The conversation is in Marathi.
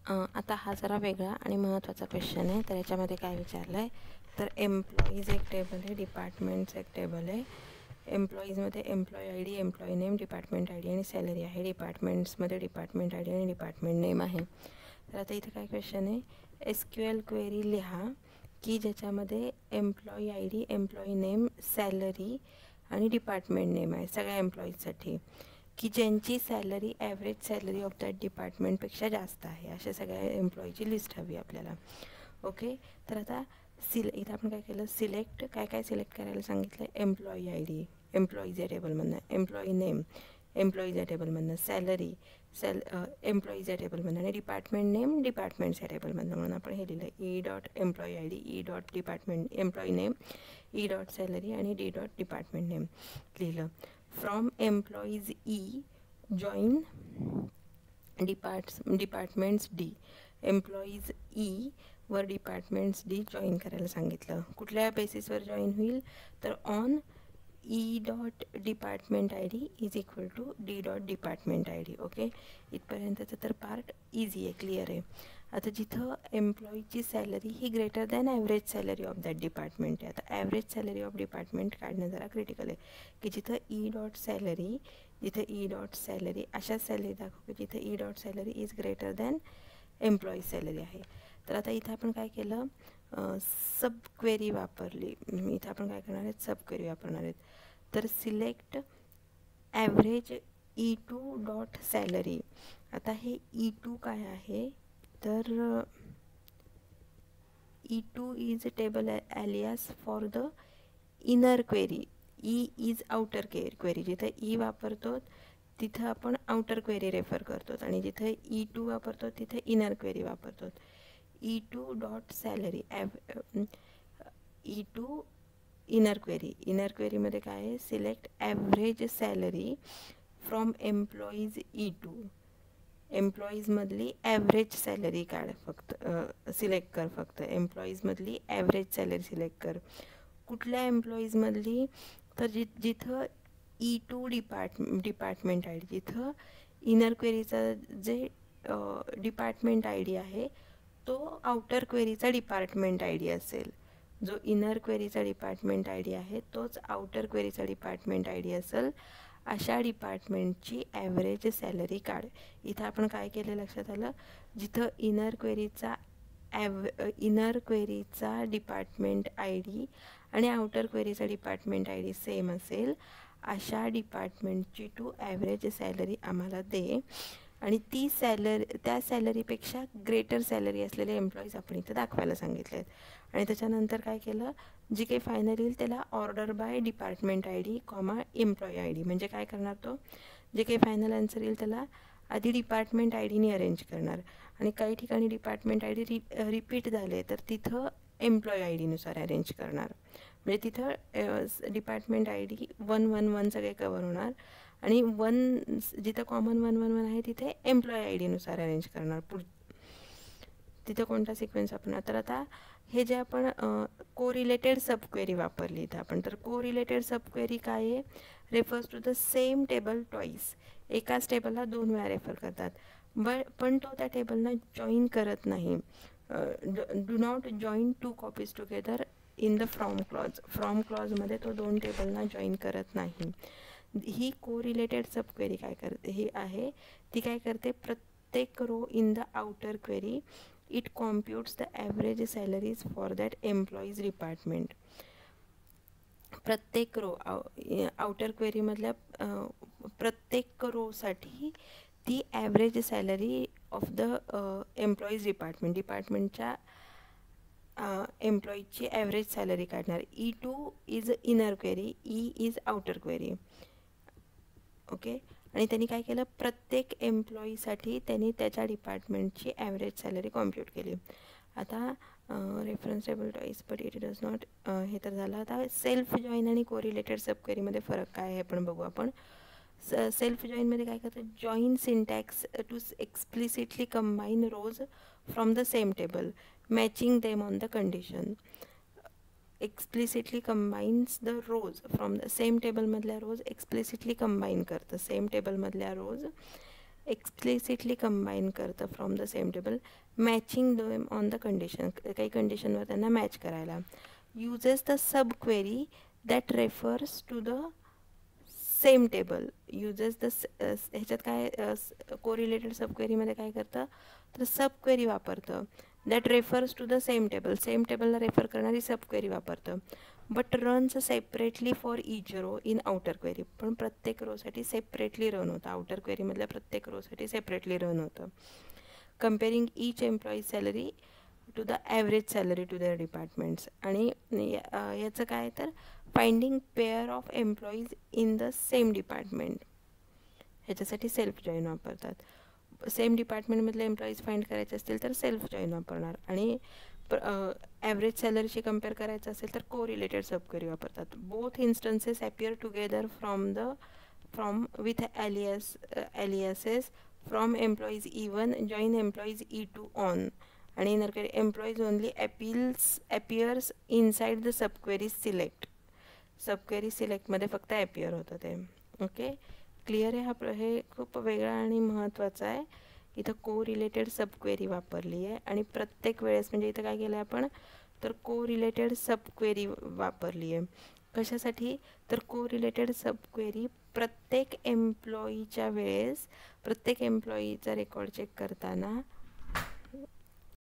आता हा जरा वेगळा आणि महत्त्वाचा क्वेश्चन आहे. तर याच्यामध्ये काय विचारलं आहे, तर एम्प्लॉईज एक टेबल आहे, डिपार्टमेंट्स एक टेबल आहे. एम्प्लॉईजमध्ये employee I D, employee name, department I D आणि सॅलरी आहे. डिपार्टमेंट्समध्ये डिपार्टमेंट आय डी आणि डिपार्टमेंट नेम आहे. तर आता इथं काय क्वेश्चन आहे, SQL क्वेरी लिहा की ज्याच्यामध्ये employee I D, employee name, salary आणि डिपार्टमेंट नेम आहे सगळ्या एम्प्लॉईजसाठी, की ज्यांची salary average salary of that डिपार्टमेंटपेक्षा जास्त आहे. अशा सगळ्या एम्प्लॉईची लिस्ट हवी आपल्याला. ओके, तर आता इथं आपण काय केलं, सिलेक्ट काय सिलेक्ट करायला सांगितलं आहे, एम्प्लॉई आय डी एम्प्लॉईज या टेबलमधनं, एम्प्लॉई नेम एम्प्लॉईज या टेबलमधनं, सॅलरी एम्प्लॉईज या टेबलमधनं आणि डिपार्टमेंट नेम डिपार्टमेंट्स या टेबलमधनं. म्हणून आपण हे लिहिलं, E dot employee I D, E dot department employee name, E dot salary आणि डी डॉट डिपार्टमेंट नेम लिहिलं. From employees E join departments D. Employees E वर डिपार्टमेंट्स डी जॉईन करायला सांगितलं. कुठल्या बेसिसवर जॉईन होईल, तर on E dot department I D is equal to D dot department I D. Okay, इथपर्यंतचं तर पार्ट इझी आहे, क्लिअर आहे. आता जिथं एम्प्लॉईची सॅलरी ही greater than average salary of that department आहे. आता ॲव्हरेज सॅलरी ऑफ डिपार्टमेंट काढणं जरा क्रिटिकल आहे, की जिथं ई डॉट सॅलरी, जिथं ई डॉट सॅलरी अशा सॅलरी दाखवू की जिथं E dot salary is greater than employee salary आहे. तर आता इथं आपण काय केलं, सब क्वेरी वापरली. इथं आपण काय करणार आहेत, सब क्वेरी वापरणार आहेत. तर select average E2 dot salary. आता हे E2 काय आहे, तर E2 is table alias for the inner query. E is outer query. जिथं ई वापरतो तिथं आपण आउटर क्वेरी रेफर करतो आणि जिथं E2 वापरतो तिथं इनर क्वेरी वापरतो. E2 dot salary E2 inner query. Inner क्वेरीमध्ये काय आहे, select average salary from employees E2. एम्प्लॉईजमधली ॲव्हरेज सॅलरी काढ, फक्त सिलेक्ट कर. फक्त एम्प्लॉईजमधली ॲव्हरेज सॅलरी सिलेक्ट कर. कुठल्या एम्प्लॉईजमधली, तर जिथं E2 डिपार्टमेंट आय डी, जिथं इनर क्वेरीचा जे डिपार्टमेंट आय डी आहे तो आउटर क्वेरीचा डिपार्टमेंट आय डी असेल. जो इनर क्वेरीचा डिपार्टमेंट आय डी आहे तोच आउटर क्वेरीचा डिपार्टमेंट आय डी असेल. अशा डिपार्टमेंटची ॲव्हरेज सॅलरी काढ. इथं आपण काय केलं लक्षात आलं, जिथं इनर क्वेरीचा डिपार्टमेंट आय डी आणि आउटर क्वेरीचा डिपार्टमेंट आय डी सेम असेल अशा डिपार्टमेंटची टू ॲव्हरेज सॅलरी आम्हाला दे. आणि त्या सॅलरीपेक्षा ग्रेटर सॅलरी असलेले एम्प्लॉईज आपण इथं दाखवायला सांगितले आहेत. आणि त्याच्यानंतर काय केलं, जी काही फायनल येईल त्याला order by department I D comma employee I D. म्हणजे काय करणार, तो जे काही फायनल आन्सर येईल त्याला आधी डिपार्टमेंट आय डीने अरेंज करणार आणि काही ठिकाणी डिपार्टमेंट आय डी रिपीट झाले तर तिथं एम्प्लॉई आय डीनुसार अरेंज करणार. म्हणजे तिथं डिपार्टमेंट आय डी 111 सगळे कवर होणार आणि जिथं कॉमन 111 आहे तिथे एम्प्लॉई आय डीनुसार अरेंज करणार. तिथं कोणता सिक्वेन्स वापरणार. तर आता हे जे आपण कोरिलेटेड सबक्वेरी वापरली इथं आपण, तर कोरिलेटेड सबक्वेरी काय आहे, refers to the same table twice. एकाच टेबलला 2 वेळा रेफर करतात, पण तो त्या टेबलला जॉईन करत नाही. Do not join 2 copies together in the from clause. From क्लॉजमध्ये तो 2 टेबलना जॉईन करत नाही. ही कोरिलेटेड सबक्वेरी काय करते, ही आहे ती काय करते, प्रत्येक row in the outer query it computes the average salaries for that employee's department. प्रत्येक रो आउटर क्वेरीमधल्या प्रत्येक रोसाठी ती average salary of the employees डिपार्टमेंटच्या एम्प्लॉईजची ॲव्हरेज सॅलरी काढणार. E2 is inner query, E is outer query. Okay, आणि त्यांनी काय केलं, प्रत्येक एम्प्लॉईसाठी त्यांनी त्याच्या डिपार्टमेंटची ॲव्हरेज सॅलरी कॉम्प्यूट केली. आता reference table twice but it does not, हे तर झालं. आता सेल्फ जॉईन आणि कोरिलेटेड सबक्वेरीमध्ये फरक काय आहे आपण बघू. आपण सेल्फ जॉईनमध्ये काय करतं, join syntax to explicitly combine rows from the same table matching them on the condition. Explicitly combines the rows from the same टेबलमधल्या रोज एक्सप्लिसिटली कंबाईन करतं. सेम टेबलमधल्या रोज एक्सप्लिसिटली कंबाईन करतं from the same table, matching them on the condition, काही कंडिशनवर त्यांना मॅच करायला. Uses the sub query that refers to the same table. Uses the ह्याच्यात काय कोरिलेटेड सब क्वेरीमध्ये काय करतं तर सब क्वेरी वापरतं that refers to the same table, same टेबलला रेफर करणारी सब क्वेरी वापरतं. But runs separately for each row in outer query, पण प्रत्येक रोसाठी सेपरेटली रन होतं, आउटर क्वेरीमधल्या प्रत्येक रोसाठी सेपरेटली रन होतं. Comparing each employee's salary to the average salary to their departments. आणि याचं काय तर finding pair of employees in the same department, ह्याच्यासाठी सेल्फ जॉईन वापरतात. सेम डिपार्टमेंटमधले एम्प्लॉईज फाइंड करायचे असतील तर सेल्फ जॉईन वापरणार. आणि ॲव्हरेज सॅलरीशी कम्पेअर करायचं असेल तर कोरिलेटेड सब क्वेरी वापरतात. Both instances appear together from with aliases from employees E1 join employees E2 on. आणि नंतर employees only appears inside the sub query select, sub query सिलेक्टमध्ये फक्त ॲपियर होतं ते. ओके, क्लिअर आहे. हे खूप वेगळा आणि महत्त्वाचं आहे. इथं कोरिलेटेड सब क्वेरी वापरली आहे आणि प्रत्येक वेळेस म्हणजे इथं काय केलं आहे आपण तर कोरिलेटेड सब क्वेरी वापरली आहे. कशासाठी तर कोरिलेटेड सब क्वेरी प्रत्येक एम्प्लॉईच्या वेळेस प्रत्येक एम्प्लॉईचा रेकॉर्ड चेक करताना